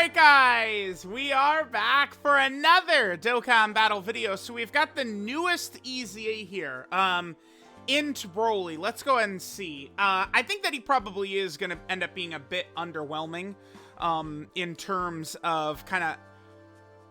Alright guys, we are back for another Dokkan battle video. So we've got the newest EZA here, INT BROLY. Let's go ahead and see. I think that he probably is going to end up being a bit underwhelming, in terms of kind of,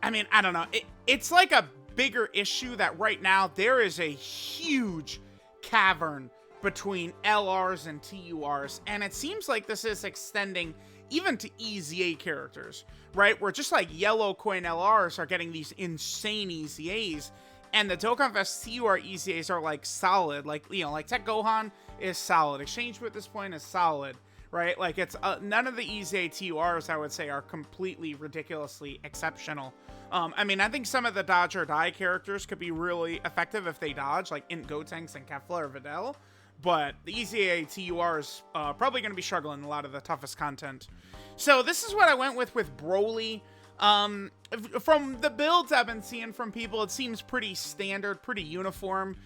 I don't know. It's like a bigger issue that right now there is a huge cavern between LRs and TURs, and it seems like this is extending even to EZA characters, right? Where just like yellow coin LRs are getting these insane EZAs, and the Dokkan Fest TUR EZAs are like solid, like, you know, like Tech Gohan is solid, Exchange at this point is solid, right? Like it's none of the EZA TURs I would say are completely ridiculously exceptional. I think some of the dodge or die characters could be really effective if they dodge, like Int Gotenks and Kefla or Videl. But the EZA TUR is probably going to be struggling a lot of the toughest content. So this is what I went with BROLY. From the builds I've been seeing from people, it seems pretty standard, pretty uniform.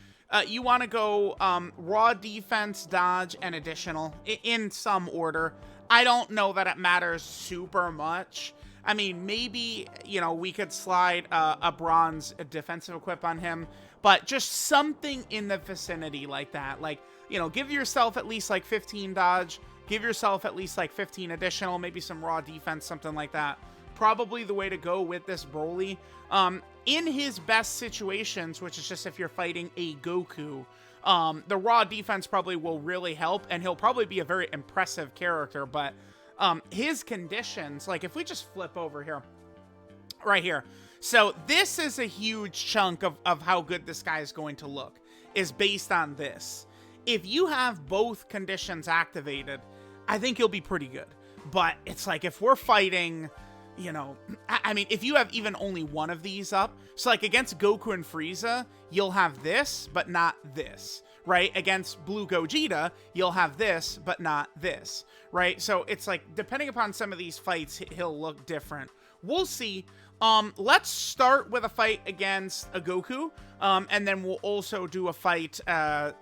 You want to go raw defense, dodge, and additional in some order. I don't know that it matters super much. I mean, maybe, you know, we could slide a bronze defensive equip on him, but just something in the vicinity like that. Like, you know, give yourself at least like 15 dodge, give yourself at least like 15 additional, maybe some raw defense, something like that. Probably the way to go with this BROLY. In his best situations, which is just if you're fighting a Goku, the raw defense probably will really help, and he'll probably be a very impressive character, but his conditions, like if we just flip over here, right here. So this is a huge chunk of how good this guy is going to look, is based on this. If you have both conditions activated, I think you'll be pretty good. But it's like if we're fighting, you know, I mean, if you have even only one of these up, so like against Goku and Frieza, you'll have this, but not this, right? Against Blue Gogeta, you'll have this, but not this, right? So it's like, depending upon some of these fights, he'll look different. We'll see. Let's start with a fight against a Goku, and then we'll also do a fight,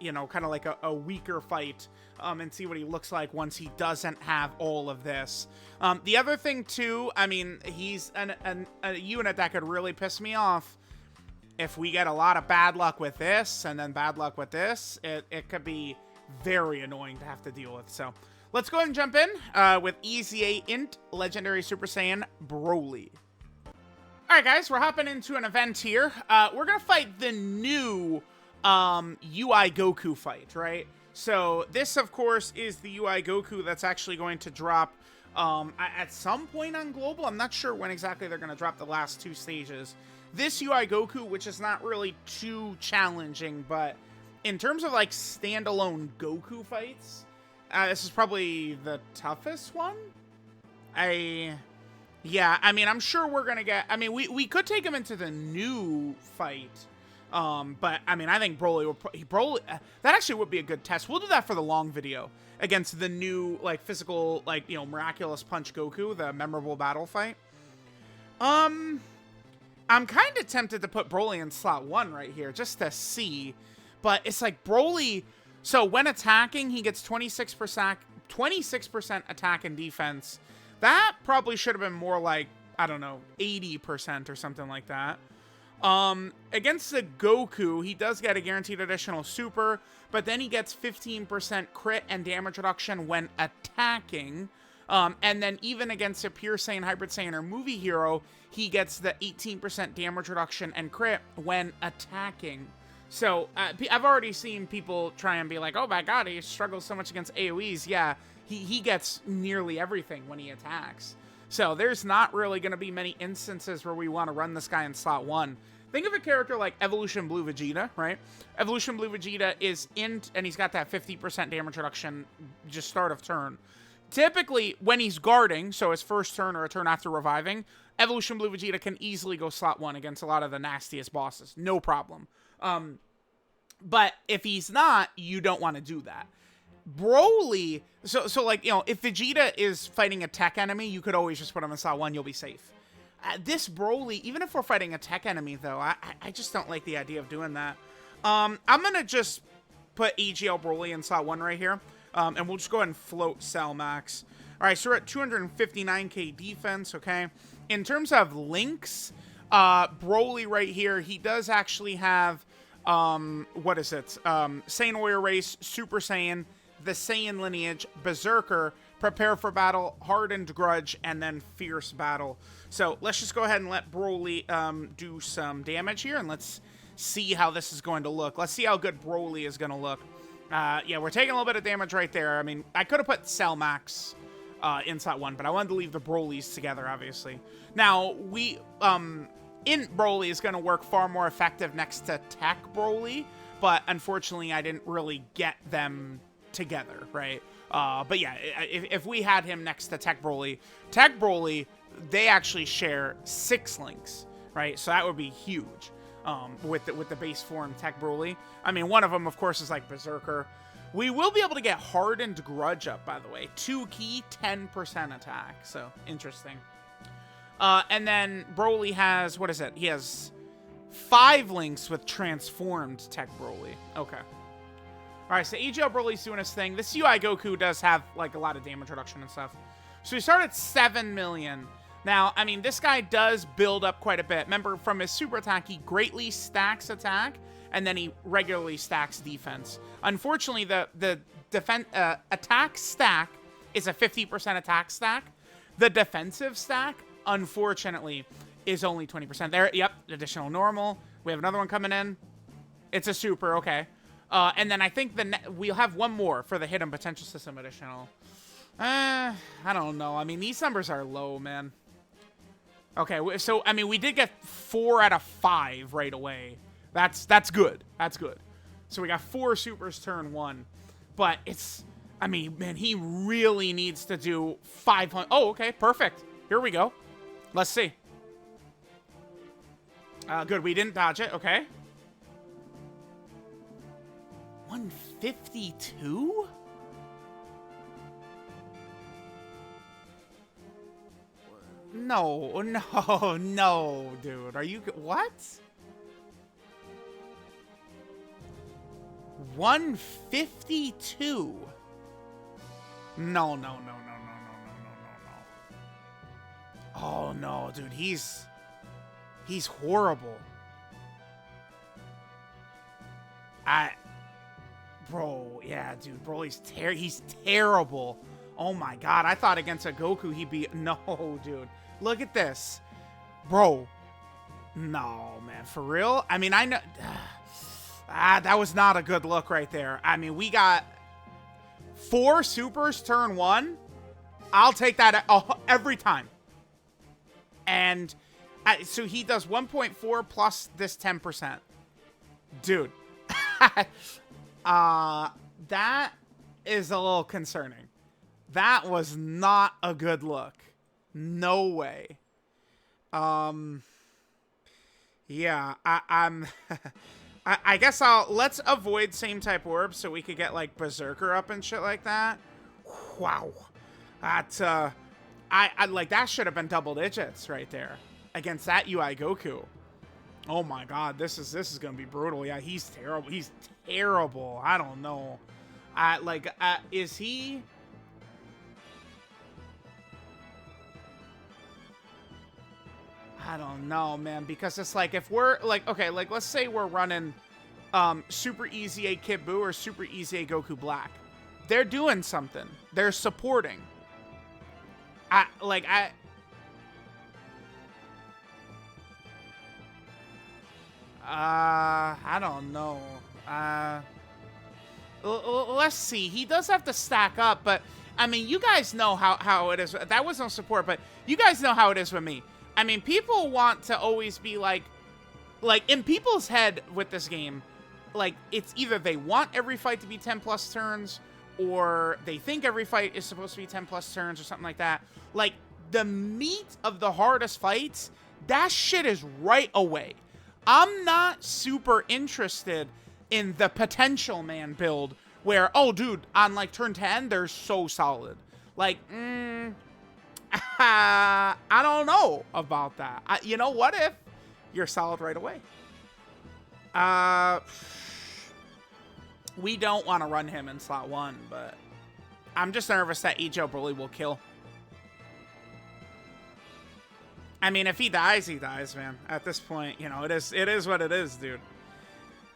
you know, kind of like a weaker fight, and see what he looks like once he doesn't have all of this. The other thing too, I mean, he's a unit that could really piss me off. If we get a lot of bad luck with this, and then bad luck with this, it could be very annoying to have to deal with. So let's go ahead and jump in with EZA INT Legendary Super Saiyan BROLY. Alright guys, we're hopping into an event here. We're gonna fight the new UI Goku fight, right? So this, of course, is the UI Goku that's actually going to drop at some point on Global. I'm not sure when exactly they're going to drop the last two stages. This UI Goku, which is not really too challenging, but in terms of like standalone Goku fights, this is probably the toughest one. Yeah, I mean, I'm sure we're going to get... I mean, we could take him into the new fight. But, I mean, I think BROLY will... that actually would be a good test. We'll do that for the long video against the new, like, physical, like, you know, Miraculous Punch Goku, the memorable battle fight. I'm kind of tempted to put BROLY in slot 1 right here, just to see. But it's like BROLY... So, when attacking, he gets 26% attack and defense. That probably should have been more like, I don't know, 80% or something like that. Against the Goku, he does get a guaranteed additional super, but then he gets 15% crit and damage reduction when attacking. And then even against a Pure Saiyan, Hybrid Saiyan, or Movie Hero, he gets the 18% damage reduction and crit when attacking. So, I've already seen people try and be like, oh my god, he struggles so much against AoEs. Yeah, he gets nearly everything when he attacks. So there's not really going to be many instances where we want to run this guy in slot 1. Think of a character like Evolution Blue Vegeta, right? Evolution Blue Vegeta is INT, and he's got that 50% damage reduction just start of turn. Typically, when he's guarding, so his first turn or a turn after reviving, Evolution Blue Vegeta can easily go slot 1 against a lot of the nastiest bosses. No problem. But if he's not, you don't want to do that. BROLY, so like, you know, if Vegeta is fighting a tech enemy, you could always just put him in slot 1, you'll be safe. This BROLY, even if we're fighting a tech enemy, though, I just don't like the idea of doing that. I'm going to just put AGL BROLY in slot 1 right here, and we'll just go ahead and float Cell Max. All right, so we're at 259k defense, okay? In terms of links, Broly right here, he does actually have, what is it? Saiyan Warrior Race, Super Saiyan, the Saiyan Lineage, Berserker, Prepare for Battle, Hardened Grudge, and then Fierce Battle. So let's just go ahead and let Broly do some damage here, and let's see how this is going to look. Let's see how good Broly is going to look. Yeah, we're taking a little bit of damage right there. I mean, I could have put Cell Max in slot 1, but I wanted to leave the Brolys together, obviously. Now, in Broly is going to work far more effective next to Tech Broly, but unfortunately, I didn't really get them together, right? But yeah, if we had him next to Tech Broly, they actually share 6 links, right? So that would be huge with the base form Tech Broly. I mean, one of them, of course, is like Berserker. We will be able to get Hardened Grudge up, by the way. 2 key, 10% attack. So, interesting. And then Broly has, what is it? He has 5 links with transformed Tech Broly. Okay. Alright, so EGL Broly's doing his thing. This UI Goku does have, like, a lot of damage reduction and stuff. So we start at 7 million. Now, I mean, this guy does build up quite a bit. Remember, from his super attack, he greatly stacks attack, and then he regularly stacks defense. Unfortunately, the attack stack is a 50% attack stack. The defensive stack, unfortunately, is only 20%. There, yep, additional normal. We have another one coming in. It's a super, okay. And then I think we'll have one more for the hidden potential system additional. I don't know. I mean, these numbers are low, man. Okay, so, I mean, we did get 4 out of 5 right away. That's good. That's good. So we got 4 supers turn 1. But it's, I mean, man, he really needs to do 500. Oh, okay, perfect. Here we go. Let's see. Good, we didn't dodge it. Okay. 152? No, dude. Are you... What? 152? No. Oh, no, dude. He's horrible. Bro, yeah, dude. Broly's he's terrible. Oh my god, I thought against a Goku he'd be... No, dude. Look at this. Bro. No, man. For real? I mean, I know... that was not a good look right there. I mean, we got 4 supers turn 1. I'll take that every time. And so he does 1.4 plus this 10%. Dude. That is a little concerning. That was not a good look. No way. Yeah, I'm I guess let's avoid same type orbs so we could get like Berserker up and shit like that. Wow. That I like that should have been double digits right there against that UI Goku. Oh my god, this is gonna be brutal. Yeah, he's terrible. He's terrible. I don't know. Is he? I don't know, man, because it's like if we're like, okay, like let's say we're running Super EZA Kid Buu or Super EZA Goku Black. They're doing something. They're supporting. I don't know. Let's see. He does have to stack up, but I mean, you guys know how it is. That was no support, but you guys know how it is with me. I mean, people want to always be like in people's head with this game, like it's either they want every fight to be 10 plus turns or they think every fight is supposed to be 10 plus turns or something like that. Like the meat of the hardest fights, that shit is right away. I'm not super interested in the potential man build where, oh dude, on like turn 10, they're so solid. Like, I don't know about that. You know, what if you're solid right away? We don't want to run him in slot 1, but I'm just nervous that EGL Broly will kill. I mean, if he dies, man. At this point, you know, it is what it is, dude.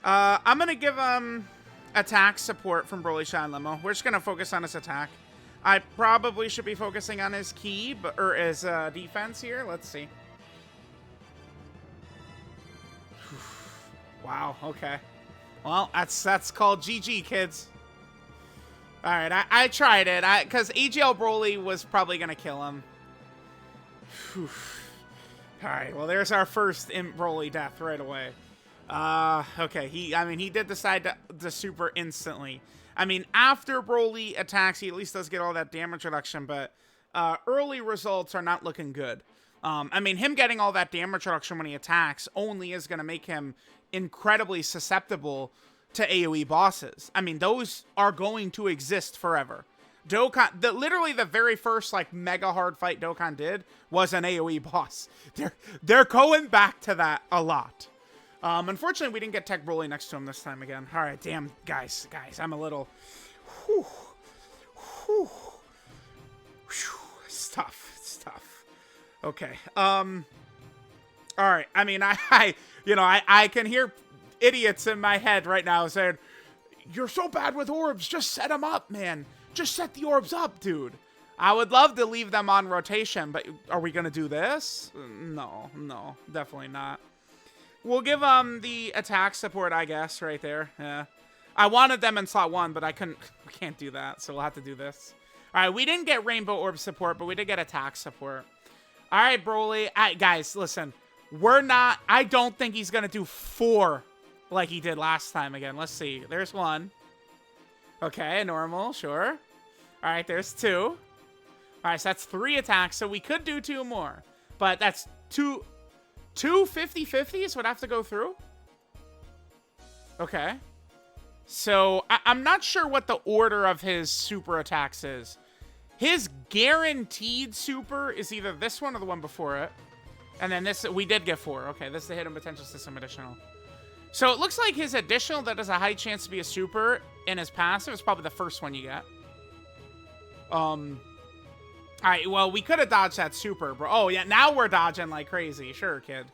I'm gonna give him attack support from Broly Shine Limo. We're just gonna focus on his attack. I probably should be focusing on his ki, or his defense here. Let's see. Wow, okay. Well, that's called GG, kids. Alright, I tried it. Because AGL Broly was probably going to kill him. Alright, well, there's our first Imp Broly death right away. Okay, he did decide to super instantly. I mean, after Broly attacks, he at least does get all that damage reduction, but early results are not looking good. I mean, him getting all that damage reduction when he attacks only is going to make him incredibly susceptible to AoE bosses. I mean, those are going to exist forever. Dokkan, literally the very first like mega hard fight Dokkan did was an AoE boss. They're going back to that a lot. Unfortunately, we didn't get Tech Broly next to him this time again. All right, damn, guys, I'm a little. It's tough. Okay. All right. I mean, I can hear idiots in my head right now saying, "You're so bad with orbs. Just set them up, man. Just set the orbs up, dude." I would love to leave them on rotation, but are we gonna do this? No, definitely not. We'll give them the attack support, I guess, right there. Yeah. I wanted them in slot 1, but I couldn't. We can't do that, so we'll have to do this. All right, we didn't get Rainbow Orb support, but we did get attack support. All right, Broly. Guys, listen. I don't think he's going to do 4 like he did last time again. Let's see. There's 1. Okay, normal, sure. All right, there's 2. All right, so that's 3 attacks, so we could do 2 more. But that's 2 50-50s would have to go through? Okay. So, I'm not sure what the order of his super attacks is. His guaranteed super is either this one or the one before it. And then this, we did get 4. Okay, this is the Hidden Potential System additional. So, it looks like his additional that has a high chance to be a super in his passive is probably the first one you get. Alright, well, we could have dodged that super, bro. Oh, yeah, now we're dodging like crazy. Sure, kid.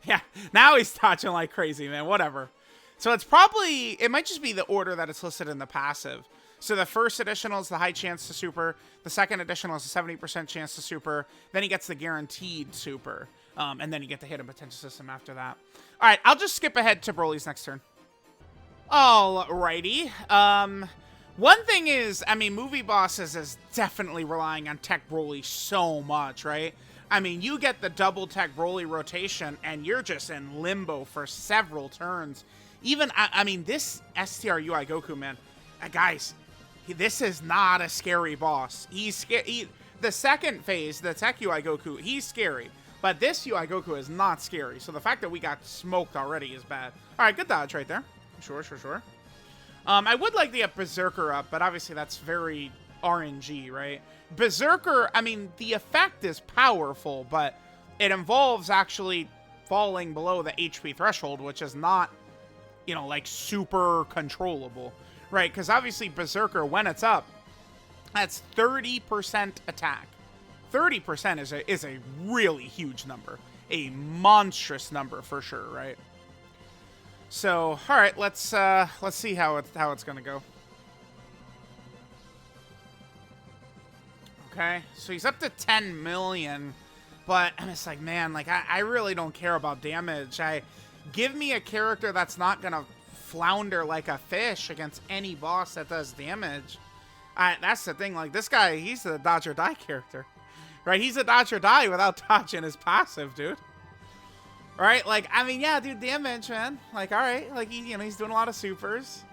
Yeah, now he's dodging like crazy, man. Whatever. So it's probably, it might just be the order that it's listed in the passive. So the first additional is the high chance to super. The second additional is a 70% chance to super. Then he gets the guaranteed super. And then you get the Hidden Potential System after that. All right, I'll just skip ahead to Broly's next turn. Alrighty. One thing is, I mean, movie bosses is definitely relying on Tech Broly so much, right? I mean, you get the double Tech Broly rotation, and you're just in limbo for several turns. Even, I mean, this STR UI Goku, man, guys, this is not a scary boss. He's scary. The second phase, the Tech UI Goku, he's scary. But this UI Goku is not scary. So the fact that we got smoked already is bad. All right, good dodge right there. Sure. I would like to get Berserker up, but obviously that's very RNG, right? Berserker, I mean, the effect is powerful, but it involves actually falling below the HP threshold, which is not, you know, like super controllable, right? Because obviously Berserker, when it's up, that's 30% attack. 30% is a really huge number. A monstrous number for sure, right? So, all right, let's see how it's gonna go. Okay, so he's up to 10 million, but I'm just like, man, like I really don't care about damage. Give me a character that's not gonna flounder like a fish against any boss that does damage. That's the thing. Like this guy, he's the dodge or die character, right? He's a dodge or die without dodging his passive, dude. Right? Like, I mean, yeah, dude, damage, man. Like, all right, like he's doing a lot of supers.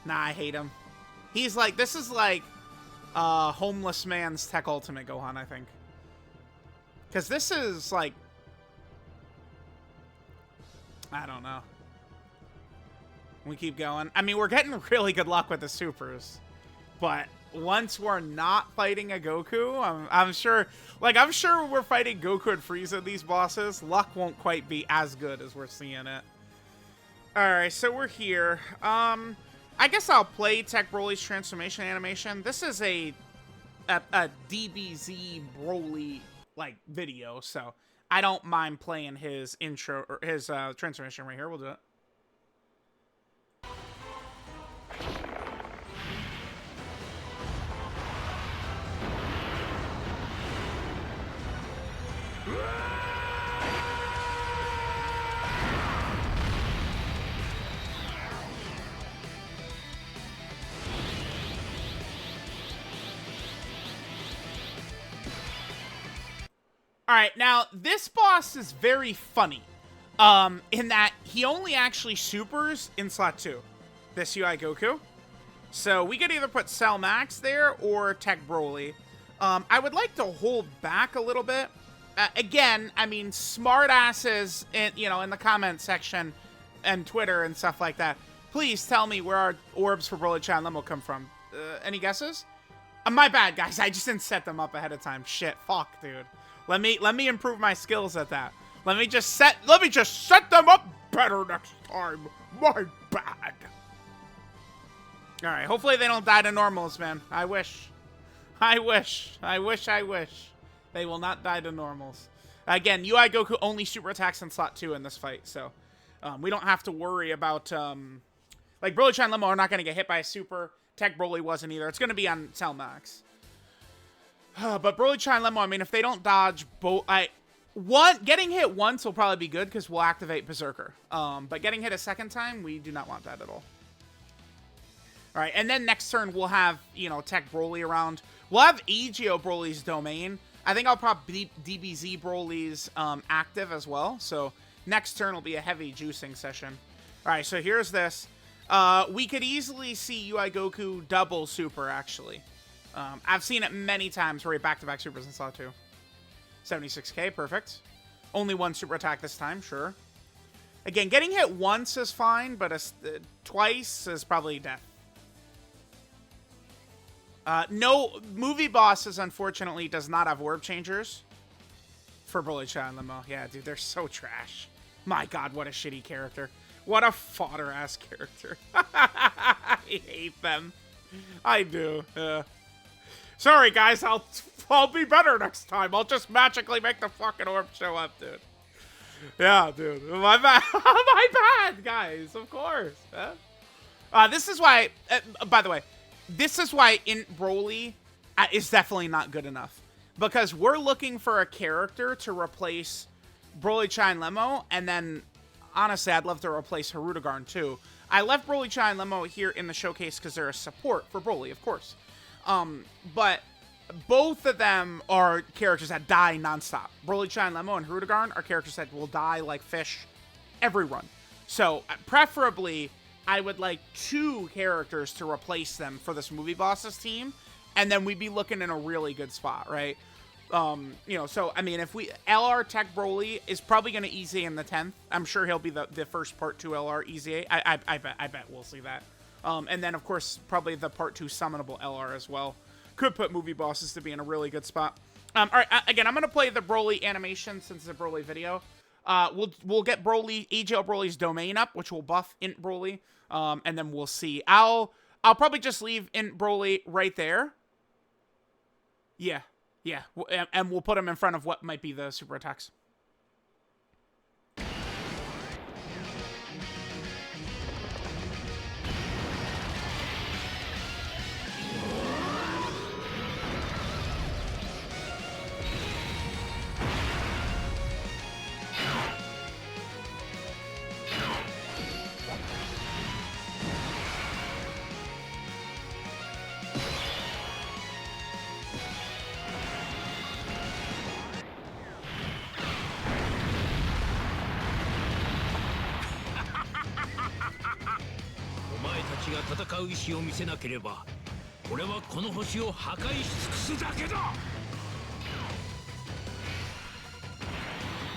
Nah, I hate him. He's like, this is like homeless man's Tech Ultimate Gohan, I think. Because this is like, I don't know. We keep going. I mean, we're getting really good luck with the supers, but once we're not fighting a Goku, I'm sure we're fighting Goku and Frieza, these bosses. Luck won't quite be as good as we're seeing it. Alright, so we're here. I guess I'll play Tech Broly's transformation animation. This is a DBZ Broly, like, video, so I don't mind playing his intro, or his transformation right here. We'll do it. Alright, now, this boss is very funny, in that he only actually supers in slot 2, this UI Goku. So, we could either put Cell Max there, or Tech BROLY. I would like to hold back a little bit. Again, I mean, smartasses, in the comment section, and Twitter and stuff like that, please tell me where our orbs for BROLY Chan Lemo come from. Any guesses? My bad, guys, I just didn't set them up ahead of time. Shit, fuck, dude. Let me improve my skills at that. Let me just set them up better next time. My bad. All right, hopefully they don't die to normals, man. I wish. They will not die to normals. Again, UI Goku only super attacks in slot 2 in this fight, so we don't have to worry about like BROLY Chan Lemo are not going to get hit by a super. Tech BROLY wasn't either. It's going to be on Cell Max. But BROLY Chan Lemo, I mean, if they don't dodge both, getting hit once will probably be good because we'll activate Berserker. But getting hit a second time, we do not want that at all. All right, and then next turn we'll have, Tech BROLY around. We'll have EGO BROLY's domain. I think I'll probably DBZ BROLY's active as well. So next turn will be a heavy juicing session. All right, so here's this. We could easily see UI Goku double super, actually. I've seen it many times where he back-to-back supers in slot 2. 76k, perfect. Only one super attack this time, sure. Again, getting hit once is fine, but twice is probably death. No, movie bosses, unfortunately, does not have orb changers for BROLY Chan Lemo. Yeah, dude, they're so trash. My god, what a shitty character. What a fodder-ass character. I hate them. I do. Sorry, guys, I'll be better next time. I'll just magically make the fucking orb show up, dude. Yeah, dude. My bad. My bad, guys. Of course. This is why, by the way, this is why INT BROLY is definitely not good enough. Because we're looking for a character to replace BROLY Chan Lemo, and then, honestly, I'd love to replace Hirudegarn, too. I left BROLY Chan Lemo here in the showcase because they're a support for BROLY, of course. But both of them are characters that die nonstop. BROLY Chan Lemo and Hirudegarn are characters that will die like fish every run. So, preferably, I would like 2 characters to replace them for this movie bosses team, and then we'd be looking in a really good spot, right? So, I mean, if LR Tech BROLY is probably going to EZA in the 10th. I'm sure he'll be the first Part 2 LR EZA. I bet we'll see that. And then, of course, probably the Part 2 summonable LR as well. Could put movie bosses to be in a really good spot. All right, again, I'm going to play the BROLY animation since it's a BROLY video. We'll get EGO BROLY's domain up, which will buff INT BROLY, and then we'll see. I'll probably just leave INT BROLY right there. Yeah, and we'll put him in front of what might be the super attacks.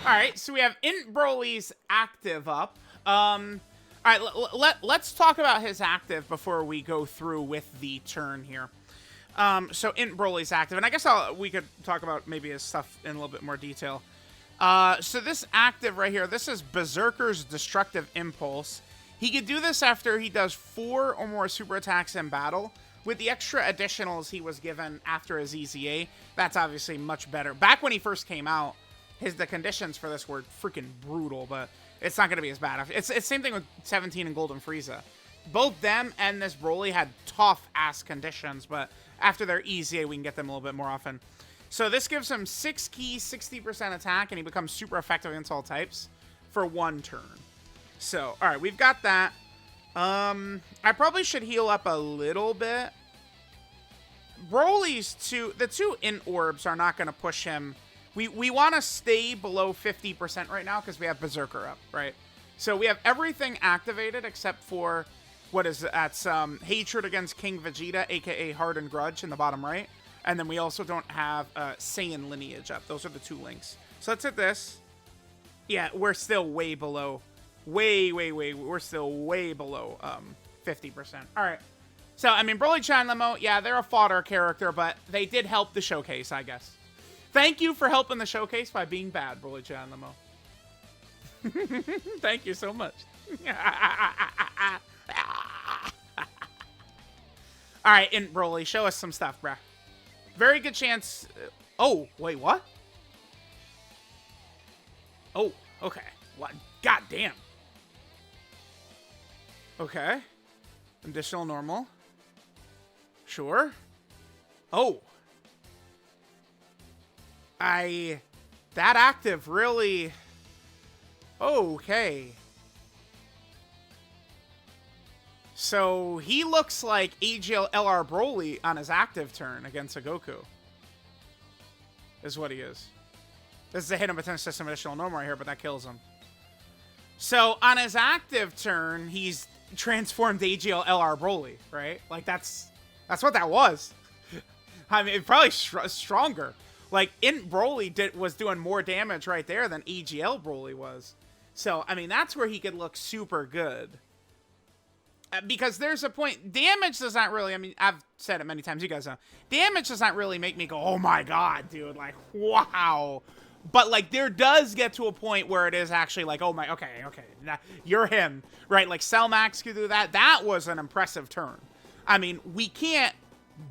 Alright, so we have INT BROLY's active up. Alright, let's talk about his active before we go through with the turn here. So INT BROLY's active, and I guess we could talk about maybe his stuff in a little bit more detail. So this active right here, this is Berserker's Destructive Impulse. He could do this after he does 4 or more super attacks in battle. With the extra additionals he was given after his EZA, that's obviously much better. Back when he first came out, the conditions for this were freaking brutal, but it's not going to be as bad. It's same thing with 17 and Golden Frieza. Both them and this Broly had tough-ass conditions, but after their EZA, we can get them a little bit more often. So this gives him 6 keys, 60% attack, and he becomes super effective against all types for 1 turn. So, all right, we've got that. I probably should heal up a little bit. Broly's the two int orbs are not going to push him. We want to stay below 50% right now because we have Berserker up, right? So we have everything activated except for, what is it? That's Hatred against King Vegeta, aka Hardened Grudge in the bottom right. And then we also don't have Saiyan Lineage up. Those are the 2 links. So let's hit this. Yeah, we're still way below. We're still way below 50%. All right. So, I mean, Broly, Chan, Limo, yeah, they're a fodder character, but they did help the showcase, I guess. Thank you for helping the showcase by being bad, Broly, Chan, Limo. Thank you so much. All right, Int Broly, show us some stuff, bruh. Very good chance. Oh, wait, what? Oh, okay. What? God damn. Okay. Additional normal. Sure. Oh. That active really... Okay. So, he looks like AGL LR Broly on his active turn against a Goku. Is what he is. This is a hidden potential system additional normal right here, but that kills him. So, on his active turn, he's transformed AGL LR Broly, right? Like, that's what that was. I mean, probably stronger. Like, Int Broly was doing more damage right there than AGL Broly was. So, I mean, that's where he could look super good. Because there's a point, damage does not really, I mean, I've said it many times, you guys know, damage does not really make me go, oh my god, dude, like, wow. But, like, there does get to a point where it is actually like, oh my, okay, you're him, right? Like, Cell Max could do that. That was an impressive turn. I mean, we can't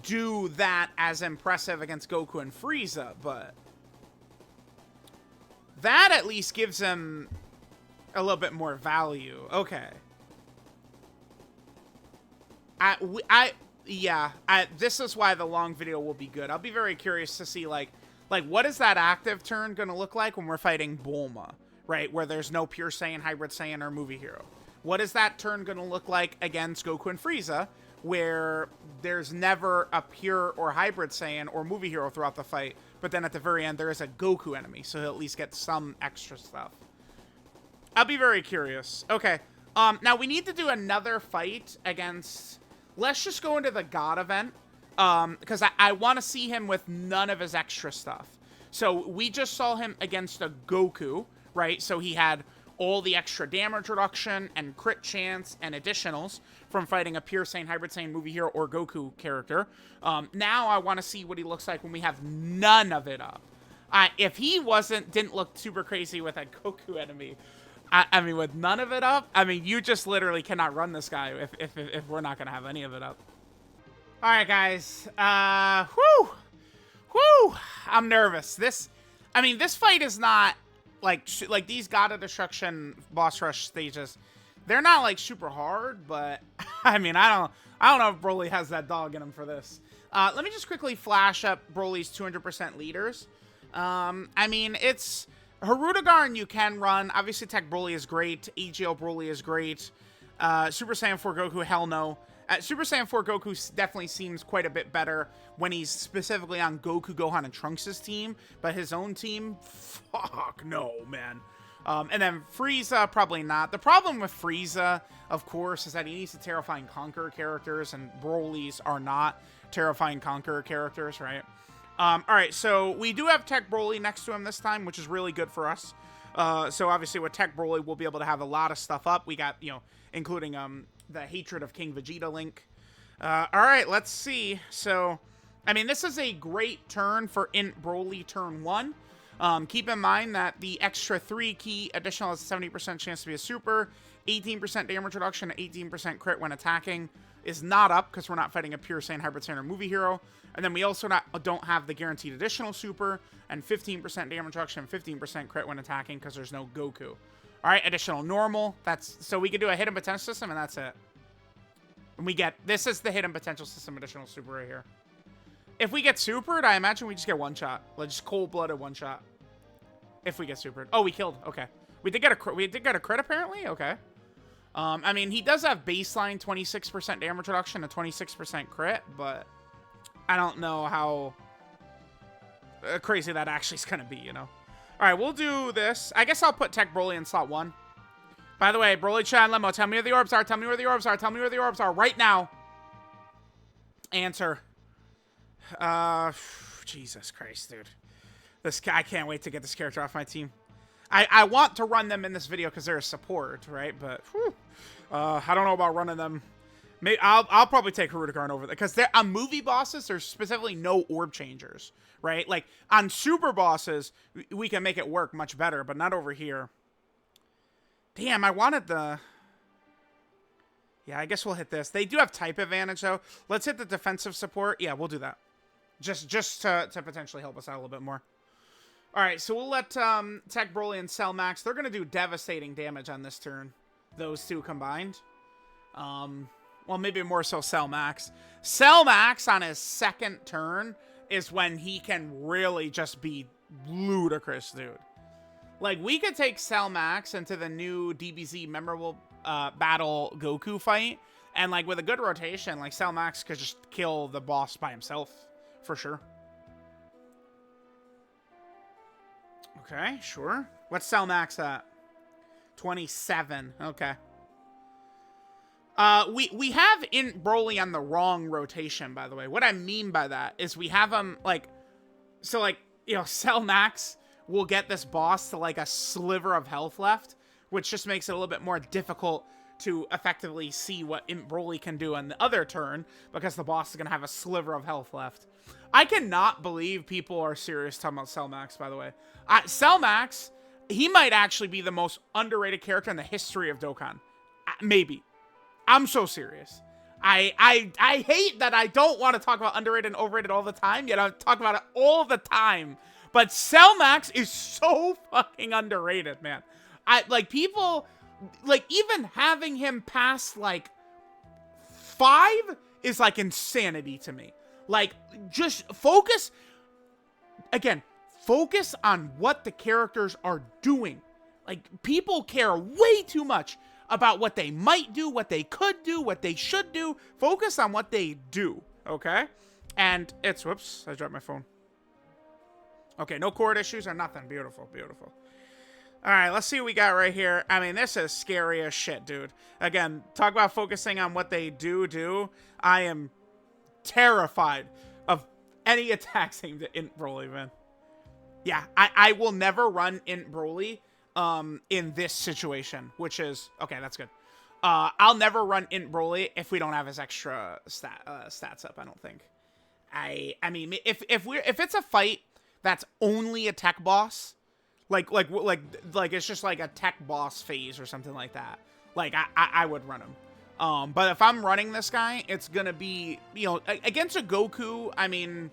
do that as impressive against Goku and Frieza, but that at least gives him a little bit more value. Okay. This is why the long video will be good. I'll be very curious to see, like, what is that active turn going to look like when we're fighting Bulma, right? Where there's no Pure Saiyan, Hybrid Saiyan, or Movie Hero. What is that turn going to look like against Goku and Frieza, where there's never a Pure or Hybrid Saiyan or Movie Hero throughout the fight, but then at the very end there is a Goku enemy, so he'll at least get some extra stuff. I'll be very curious. Okay, now we need to do another fight against... Let's just go into the God event, because I want to see him with none of his extra stuff. So we just saw him against a Goku, right? So he had all the extra damage reduction and crit chance and additionals from fighting a Pure Saiyan, Hybrid Saiyan, Movie Hero, or Goku character. Now I want to see what he looks like when we have none of it up. If he didn't look super crazy with a Goku enemy, I mean, with none of it up, I mean, you just literally cannot run this guy if we're not going to have any of it up. All right, guys. Whew. I'm nervous. This fight is not like these God of Destruction boss rush stages. They're not like super hard, but I mean, I don't know if Broly has that dog in him for this. Let me just quickly flash up Broly's 200% leaders. I mean, it's Hirudegarn you can run. Obviously, Tech Broly is great. AGL Broly is great. Super Saiyan 4 Goku, hell no. Super Saiyan 4 Goku definitely seems quite a bit better when he's specifically on Goku, Gohan, and Trunks' team. But his own team, fuck no, man. And then Frieza, probably not. The problem with Frieza, of course, is that he needs to Terrifying Conqueror characters, and Broly's are not Terrifying Conqueror characters, right? Alright, so we do have Tech Broly next to him this time, which is really good for us. So obviously with Tech Broly, we'll be able to have a lot of stuff up. We got, including the Hatred of King Vegeta link. Alright, let's see. So, I mean, this is a great turn for Int Broly turn 1. Keep in mind that the extra 3 key additional has a 70% chance to be a super. 18% damage reduction, 18% crit when attacking is not up because we're not fighting a pure Saiyan Hybrid Saiyan or movie hero. And then we also don't have the guaranteed additional super, and 15% damage reduction, 15% crit when attacking because there's no Goku. All right, additional normal. So we could do a hidden potential system, and that's it. And we get, this is the hidden potential system additional super right here. If we get supered, I imagine we just get one shot. Like just cold-blooded one shot. If we get supered. Oh, we killed. Okay. We did get a crit apparently. Okay. I mean, he does have baseline 26% damage reduction and 26% crit, but I don't know how crazy that actually is going to be, you know? All right, we'll do this. I guess I'll put Tech Broly in slot 1. By the way, Broly, Chan, Lemo, tell me where the orbs are. Tell me where the orbs are. Tell me where the orbs are right now. Answer. Jesus Christ, dude. This guy, I can't wait to get this character off my team. I want to run them in this video because they're a support, right? But whew, I don't know about running them. Maybe I'll probably take Harudegarn over there because they're on movie bosses. There's specifically no orb changers, right? Like on super bosses, we can make it work much better, but not over here. Damn, I wanted the. Yeah, I guess we'll hit this. They do have type advantage though. Let's hit the defensive support. Yeah, we'll do that. Just to potentially help us out a little bit more. All right, so we'll let Tech Broly and Cell Max. They're gonna do devastating damage on this turn. Those two combined. Well, maybe more so Cell Max. Cell Max on his second turn is when he can really just be ludicrous, dude. Like, we could take Cell Max into the new DBZ memorable battle Goku fight, and like with a good rotation, like Cell Max could just kill the boss by himself for sure. Okay, sure. What's Cell Max at? 27. Okay. We have INT Broly on the wrong rotation, by the way. What I mean by that is we have him, like... So, like, you know, Cell Max will get this boss to, like, a sliver of health left, which just makes it a little bit more difficult to effectively see what INT Broly can do on the other turn, because the boss is going to have a sliver of health left. I cannot believe people are serious talking about Cell Max, by the way. Cell Max, he might actually be the most underrated character in the history of Dokkan. Maybe. I'm so serious. I hate that I don't want to talk about underrated and overrated all the time, yet I talk about it all the time. But Cell Max is so fucking underrated, man. Like, people, like, even having him past, like, 5 is, like, insanity to me. Like, just focus, again, focus on what the characters are doing. Like, people care way too much about what they might do, what they could do, what they should do. Focus on what they do, okay? And it's, whoops, I dropped my phone. Okay, no cord issues or nothing. Beautiful, beautiful. All right, let's see what we got right here. I mean, this is scary as shit, dude. Again, talk about focusing on what they do. I am terrified of any attacks aimed at INT Broly, man. Yeah, I will never run INT Broly in this situation, which is okay. That's good. I'll never run INT Broly if we don't have his extra stats up. I don't think. I mean, if it's a fight that's only a tech boss, like it's just like a tech boss phase or something like that. Like I would run him. But if I'm running this guy, it's gonna be, you know, against a Goku. I mean,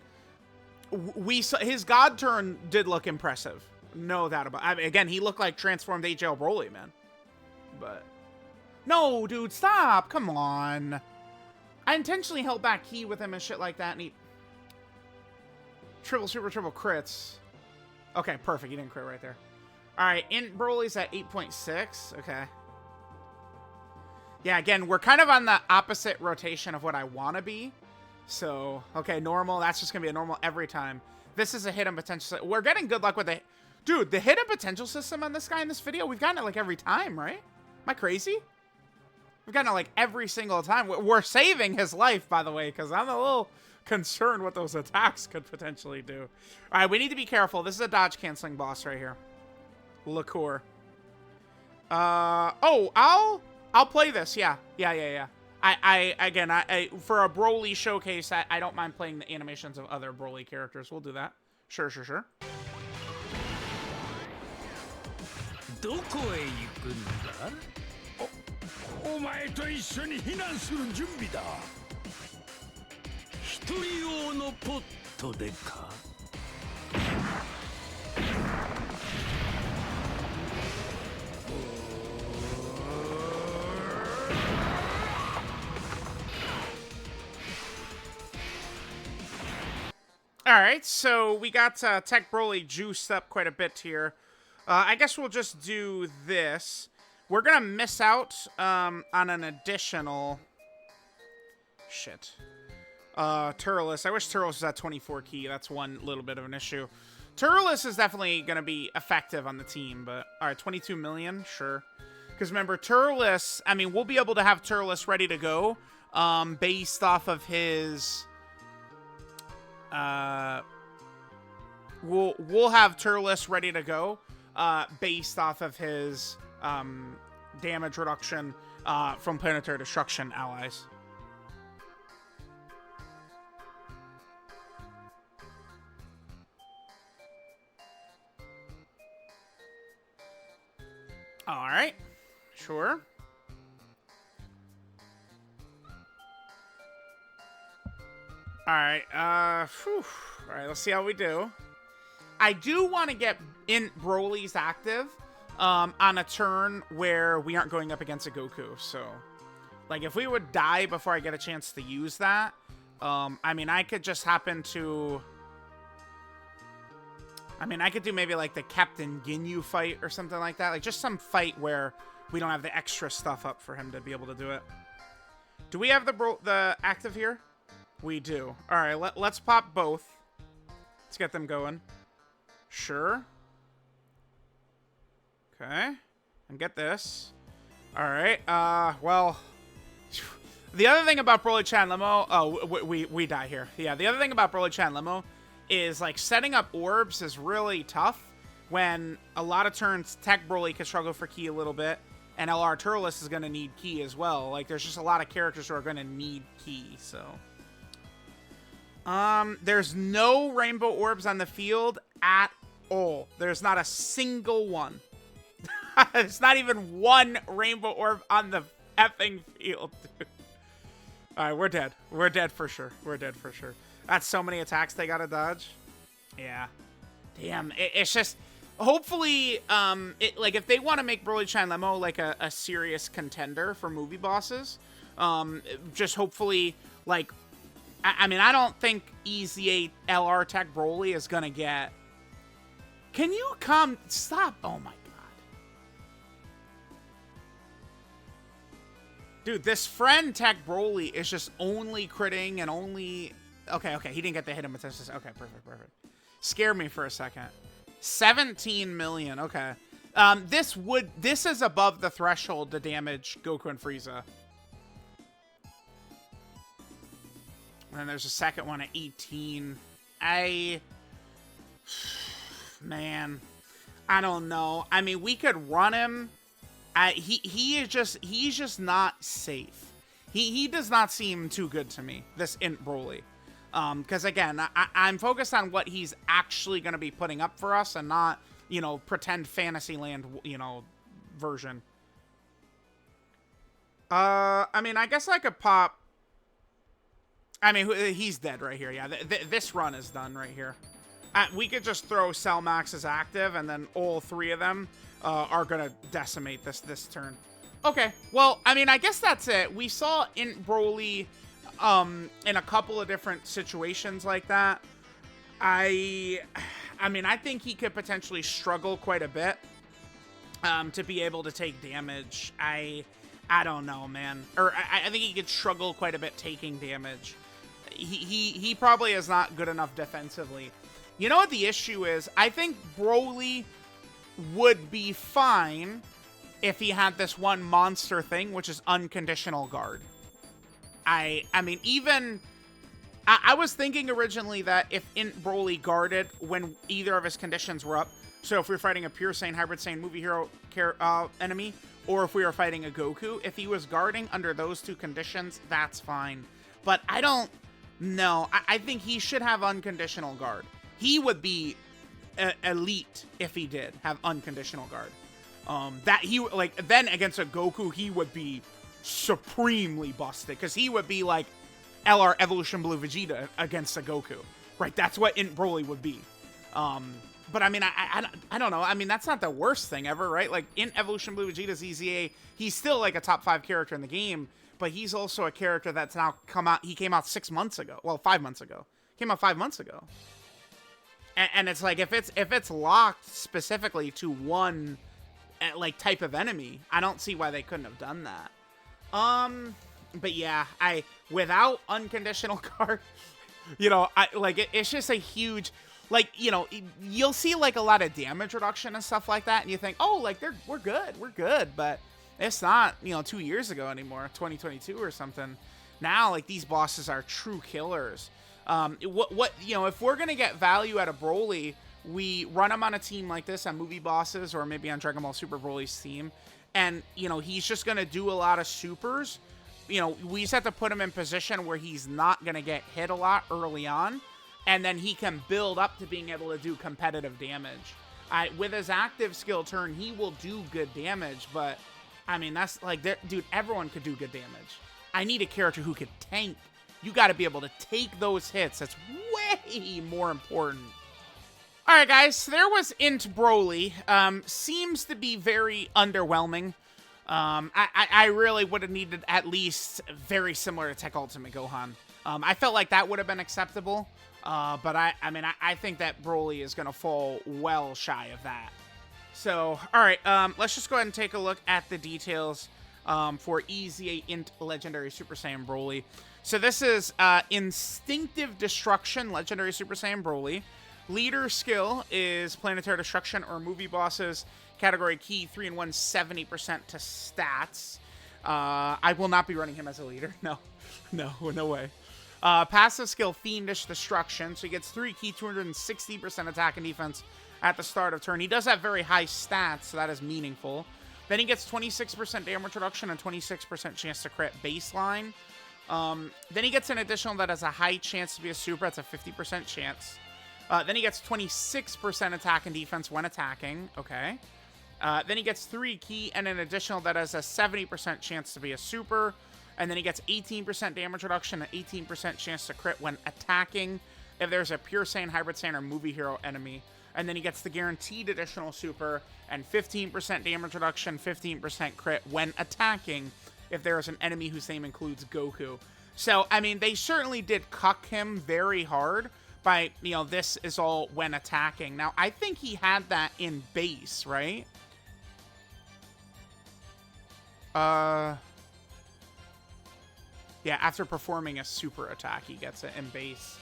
his God turn did look impressive. No doubt about it. I mean, again, he looked like transformed HL Broly, man. But no, dude, stop! Come on. I intentionally held back key with him and shit like that, and he triple crits. Okay, perfect. He didn't crit right there. All right, INT Broly's at 8.6. Okay. Yeah, again, we're kind of on the opposite rotation of what I want to be. So, okay, normal. That's just going to be a normal every time. This is a hidden potential. We're getting good luck with the... Dude, the hidden potential system on this guy in this video, we've gotten it like every time, right? Am I crazy? We've gotten it like every single time. We're saving his life, by the way, because I'm a little concerned what those attacks could potentially do. All right, we need to be careful. This is a dodge canceling boss right here. Liqueur. Oh, I'll play this. Yeah. Again, for a Broly showcase, I don't mind playing the animations of other Broly characters. We'll do that. Sure. お前と一緒に避難する準備だ。一人用のポットでか。Alright, so we got Tech Broly juiced up quite a bit here. I guess we'll just do this. We're gonna miss out on an additional... Shit. Turles. I wish Turles was at 24 key. That's one little bit of an issue. Turles is definitely gonna be effective on the team, but... Alright, 22 million? Sure. Because remember, Turles... I mean, we'll be able to have Turles ready to go based off of his... we'll have Turles ready to go based off of his damage reduction from planetary destruction allies. All right, sure. Alright, alright, let's see how we do. I do want to get in Broly's active on a turn where we aren't going up against a Goku, so... Like, if we would die before I get a chance to use that, I mean, I could just happen to... I mean, I could do maybe, like, the Captain Ginyu fight or something like that. Like, just some fight where we don't have the extra stuff up for him to be able to do it. Do we have the active here? We do. All right, let's pop both. Let's get them going. Sure. Okay. And get this. All right. Well, the other thing about Broly Chan Limo... Oh, we die here. Yeah, the other thing about Broly Chan Limo is, like, setting up orbs is really tough when a lot of turns Tech Broly can struggle for key a little bit, and LR Turles is going to need key as well. Like, there's just a lot of characters who are going to need key, so... There's no rainbow orbs on the field at all. There's not a single one. There's not even one rainbow orb on the effing field, dude. Alright, we're dead. We're dead for sure. We're dead for sure. That's so many attacks they gotta dodge. Yeah. Damn, it's just... Hopefully, like, if they want to make Broly Chan Lemo, like, a serious contender for movie bosses, just hopefully, like... I mean, I don't think EZA LR Tech Broly is gonna get... Can you come... Stop! Oh my god. Dude, this friend Tech Broly is just only critting and only... Okay, he didn't get the hit him with this. Okay, perfect. Scared me for a second. 17 million, okay. This is above the threshold to damage Goku and Frieza. And then there's a second one at 18. Man, I don't know. I mean, we could run him. He's just not safe. He does not seem too good to me, this Int Broly. Because again, I'm focused on what he's actually going to be putting up for us and not, you know, pretend Fantasyland, you know, version. I mean, I guess I could pop... I mean, he's dead right here. Yeah, this run is done right here. We could just throw Cell Max as active, and then all three of them are going to decimate this turn. Okay, well, I mean, I guess that's it. We saw Int Broly in a couple of different situations like that. I mean, I think he could potentially struggle quite a bit to be able to take damage. I don't know, man. Or I think he could struggle quite a bit taking damage. He probably is not good enough defensively. You know what the issue is? I think Broly would be fine if he had this one monster thing, which is unconditional guard. I mean, even... I was thinking originally that if Int Broly guarded when either of his conditions were up, so if we were fighting a Pure Saiyan, Hybrid Saiyan, Movie Hero enemy, or if we were fighting a Goku, if he was guarding under those two conditions, that's fine. But I don't know. I think he should have unconditional guard. He would be elite if he did have unconditional guard. Then against a Goku, he would be supremely busted, because he would be like LR Evolution Blue Vegeta against a Goku, right? That's what Int Broly would be. But I mean, I don't know. I mean, that's not the worst thing ever, right? Like, Int Evolution Blue Vegeta's EZA, he's still like a top 5 character in the game, but he's also a character that's now come out. He came out 6 months ago. Well, 5 months ago. Came out 5 months ago. And it's like, if it's locked specifically to one like type of enemy, I don't see why they couldn't have done that. But yeah, without unconditional card, you know, it's just a huge, like, you know, you'll see like a lot of damage reduction and stuff like that, and you think, oh, like we're good, but it's not, you know, 2 years ago anymore, 2022 or something. Now, like, these bosses are true killers. What you know, if we're gonna get value out of Broly, we run him on a team like this on movie bosses, or maybe on Dragon Ball Super Broly's team, and, you know, he's just gonna do a lot of supers. You know, we just have to put him in position where he's not gonna get hit a lot early on, and then he can build up to being able to do competitive damage. With his active skill turn, he will do good damage, but I mean, that's like, dude, everyone could do good damage. I need a character who could tank. You got to be able to take those hits. That's way more important. All right, guys, so there was Int Broly. Seems to be very underwhelming. I really would have needed at least very similar to Tech Ultimate Gohan. I felt like that would have been acceptable, but I mean, I think that Broly is going to fall well shy of that. So, all right, let's just go ahead and take a look at the details for EZA Int Legendary Super Saiyan Broly. So this is Instinctive Destruction Legendary Super Saiyan Broly. Leader skill is Planetary Destruction or Movie Bosses. Category key 3 and 1, 70% to stats. I will not be running him as a leader. No way. Passive skill Fiendish Destruction. So he gets 3 key, 260% attack and defense at the start of turn. He does have very high stats, so that is meaningful. Then he gets 26% damage reduction and 26% chance to crit baseline. Then he gets an additional that has a high chance to be a super. That's a 50% chance. Then he gets 26% attack and defense when attacking. Okay. Then he gets 3 key and an additional that has a 70% chance to be a super. And then he gets 18% damage reduction and 18% chance to crit when attacking if there's a Pure Saiyan, Hybrid Saiyan, or Movie Hero enemy. And then he gets the guaranteed additional super and 15% damage reduction, 15% crit when attacking if there is an enemy whose name includes Goku. So, I mean, they certainly did cuck him very hard by, you know, this is all when attacking. Now, I think he had that in base, right? Yeah, after performing a super attack, he gets it in base.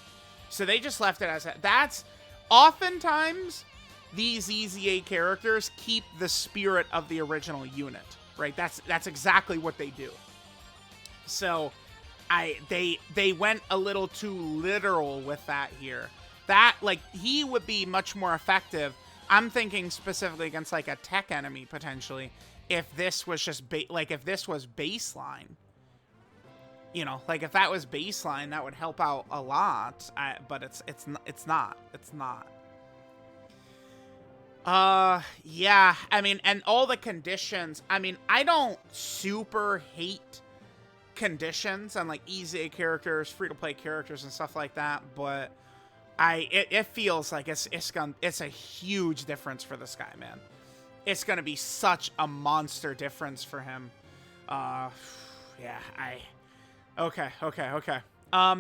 So they just left it as a... That's... Oftentimes, these EZA characters keep the spirit of the original unit, right? That's exactly what they do. So, they went a little too literal with that here. That, like, he would be much more effective. I'm thinking specifically against, like, a tech enemy, potentially, if this was just, if this was baseline. You know, like, if that was baseline, that would help out a lot. But it's not. It's not. Yeah, I mean, and all the conditions. I mean, I don't super hate conditions on, like, EZA characters, free-to-play characters, and stuff like that. But it feels like it's a huge difference for this guy, man. It's gonna be such a monster difference for him. Yeah, Okay. All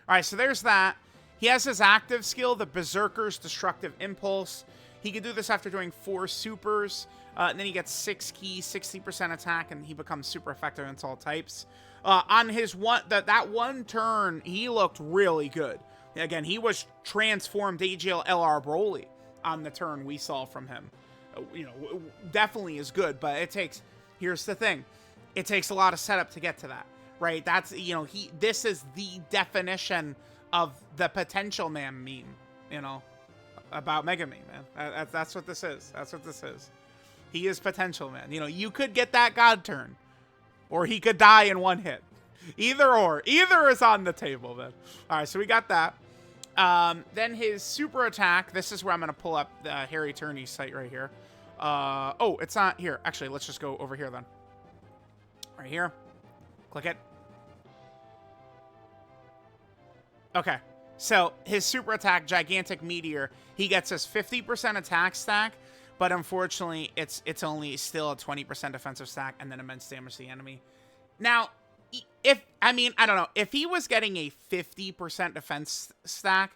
right, so there's that. He has his active skill, the Berserker's Destructive Impulse. He can do this after doing 4 supers. And then he gets 6 key, 60% attack, and he becomes super effective against all types. On his that one turn, he looked really good. Again, he was transformed AGL LR Broly on the turn we saw from him. You know, definitely is good, but it takes... Here's the thing. It takes a lot of setup to get to that. Right, that's, you know, this is the definition of the Potential Man meme, you know, about Mega Man, man. That's what this is. That's what this is. He is Potential Man. You know, you could get that God turn, or he could die in one hit. Either is on the table, man. All right, so we got that. Then his super attack. This is where I'm going to pull up the Harry Turney's site right here. Oh, it's not here. Actually, let's just go over here then. Right here. Click it. Okay. So his super attack, Gigantic Meteor, he gets his 50% attack stack, but unfortunately, it's only still a 20% defensive stack and then immense damage to the enemy. Now, I don't know. If he was getting a 50% defense stack,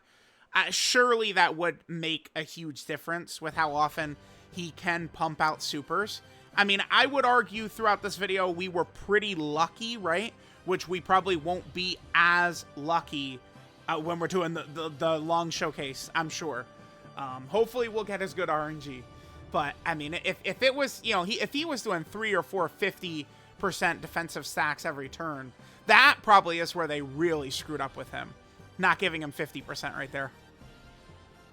surely that would make a huge difference with how often he can pump out supers. I mean, I would argue throughout this video we were pretty lucky, right? Which we probably won't be as lucky when we're doing the long showcase, I'm sure. Hopefully we'll get as good RNG. But, I mean, if it was, you know, if he was doing 3 or 4 50% defensive stacks every turn, that probably is where they really screwed up with him. Not giving him 50% right there.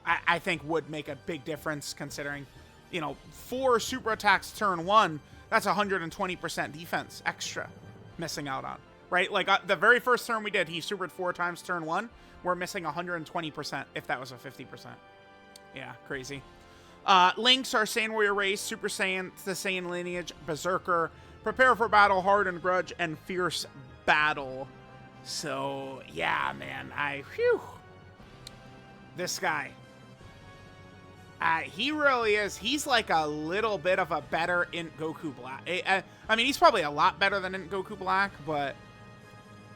I think would make a big difference considering, you know, 4 super attacks turn 1, that's 120% defense extra missing out on, right? Like the very first turn we did, he supered 4 times turn 1. We're missing 120% if that was a 50%. Yeah, crazy. Links are Saiyan Warrior Race, Super Saiyan, the Saiyan Lineage, Berserker, Prepare for Battle, Hardened Grudge, and Fierce Battle. So, yeah, man, whew. This guy. He really is. He's like a little bit of a better Int Goku Black. I mean, he's probably a lot better than Int Goku Black, but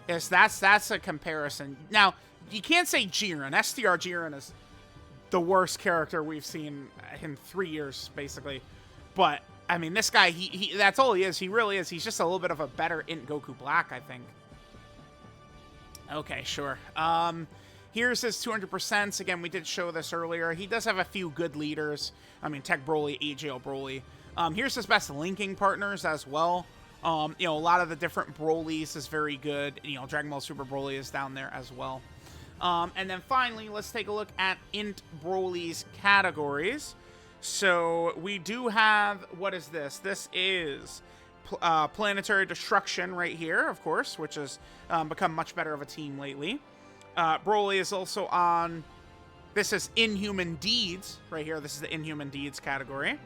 yes, that's a comparison. Now, you can't say Jiren. STR Jiren is the worst character we've seen in 3 years, basically. But, I mean, this guy, that's all he is. He really is. He's just a little bit of a better Int Goku Black, I think. Okay, sure. Here's his 200%. Again, we did show this earlier. He does have a few good leaders. I mean, Tech Broly, AJL Broly. Here's his best linking partners as well. You know, a lot of the different Brolys is very good. You know, Dragon Ball Super Broly is down there as well. And then finally, let's take a look at Int Broly's categories. So we do have, what is this? This is Planetary Destruction right here, of course, which has become much better of a team lately. Broly is also on, this is Inhuman Deeds right here. This is the Inhuman Deeds category.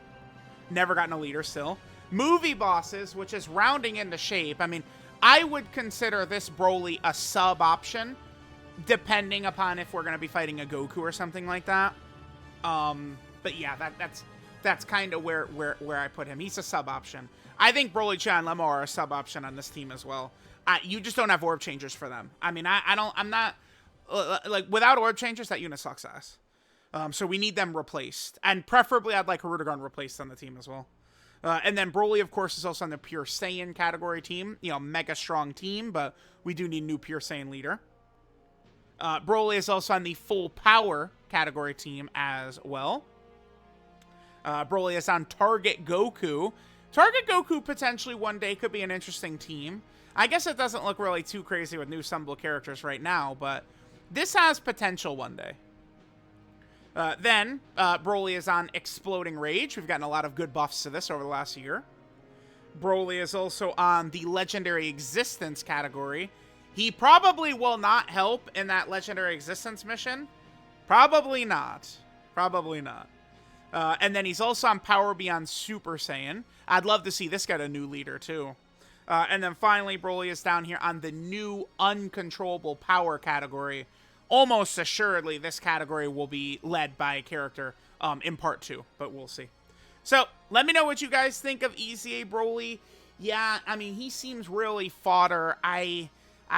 Never gotten a leader still. Movie Bosses, which is rounding into shape. I mean, I would consider this Broly a sub option, depending upon if we're going to be fighting a Goku or something like that. But yeah, that's kind of where I put him. He's a sub option. I think Broly, Cha, and Lemo are a sub option on this team as well. You just don't have orb changers for them. I mean, I'm not, like, without orb changers, that unit sucks ass. So we need them replaced. And preferably, I'd like Harutogun replaced on the team as well. And then Broly, of course, is also on the Pure Saiyan category team. You know, mega strong team, but we do need a new Pure Saiyan leader. Broly is also on the Full Power category team as well. Broly is on Target Goku. Target Goku potentially one day could be an interesting team. I guess it doesn't look really too crazy with new Stumble characters right now, but this has potential one day. Then, Broly is on Exploding Rage. We've gotten a lot of good buffs to this over the last year. Broly is also on the Legendary Existence category. He probably will not help in that Legendary Existence mission. Probably not. Probably not. And then he's also on Power Beyond Super Saiyan. I'd love to see this get a new leader, too. And then finally, Broly is down here on the new Uncontrollable Power category. Almost assuredly, this category will be led by a character in Part 2, but we'll see. So, let me know what you guys think of EZA Broly. Yeah, I mean, he seems really fodder. I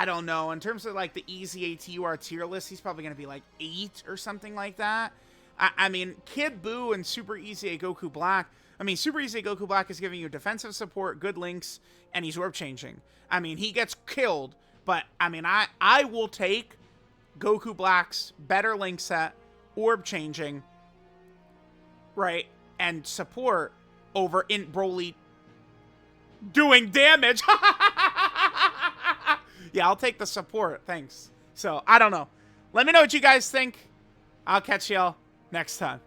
don't know. In terms of, like, the EZA TUR tier list, he's probably going to be, like, 8 or something like that. I mean, Kid Buu and Super EZA Goku Black. I mean, Super EZA Goku Black is giving you defensive support, good links, and he's orb changing. I mean, he gets killed, but, I mean, I will take Goku Black's better link set, orb changing, right, and support over Int Broly doing damage. Yeah, I'll take the support, thanks. So, I don't know. Let me know what you guys think. I'll catch y'all next time.